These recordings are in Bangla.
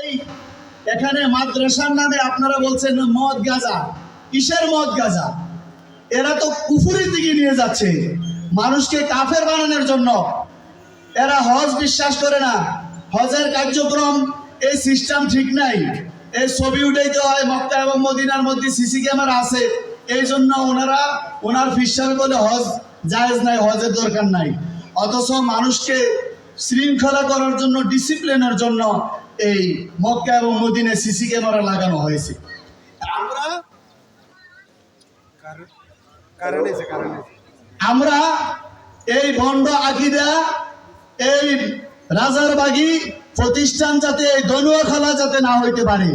এই এখানে মাদ্রাসার নামে আপনারা বলছেন মদ গাঁজা, কিসের মদ গাঁজা? এরা তো কুফুরির দিকে নিয়ে যাচ্ছে, মানুষকে কাফের বানানোর জন্য। এরা হজ বিশ্বাস করে না, হজের কার্যক্রম এই সিস্টেম ঠিক নাই। এই ছবি উঠাইতে হয়, মক্কা এবং মদিনার মধ্যে সিসি ক্যামেরা আছে, এই জন্য ওনার ফিসাবে বলে হজ জায়েজ নাই, হজের দরকার নাই। অথচ মানুষকে শৃঙ্খলা করার জন্য, ডিসিপ্লিনের জন্য এই মক্কা এবং মদিনায় সিসি ক্যামেরা লাগানো হয়েছে। আমরা এই ভণ্ড আকিদা, এই রাজারবাগী প্রতিষ্ঠান যাতে, এই দনুয়াখালা যাতে না হইতে পারে,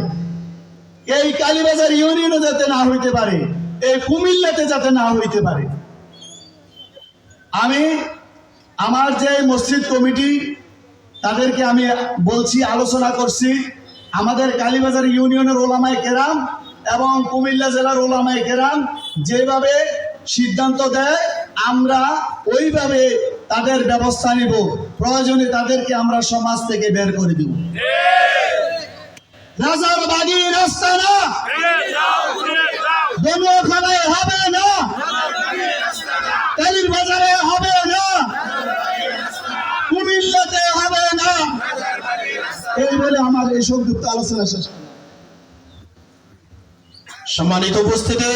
এই কালীবাজার ইউনিয়নে যাতে না হইতে পারে, এই কুমিল্লাতে যাতে না হইতে পারে। আমি আমার যে মসজিদ কমিটি তাদেরকে আমি বলছি, আলোচনা করছি, আমাদের কালীবাজার ইউনিয়নের ওলামায়ে কেরাম এবং কুমিল্লা জেলার ওলামায়ে কেরাম যেভাবে সিদ্ধান্ত দেয় আমরা ওইভাবে তাদের ব্যবস্থা নিব। প্রয়োজনে তাদেরকে আমরা সমাজ থেকে বের করে দিব। রাজারবাগী রাস্তা না, দনুয়াখালায় হবে না, কালীর বাজারে হবে না, কুমিল্লাতে হবে না। এই বলে আমার এই সংক্ষিপ্ত আলোচনা শেষ। সম্মানিত উপস্থিতি,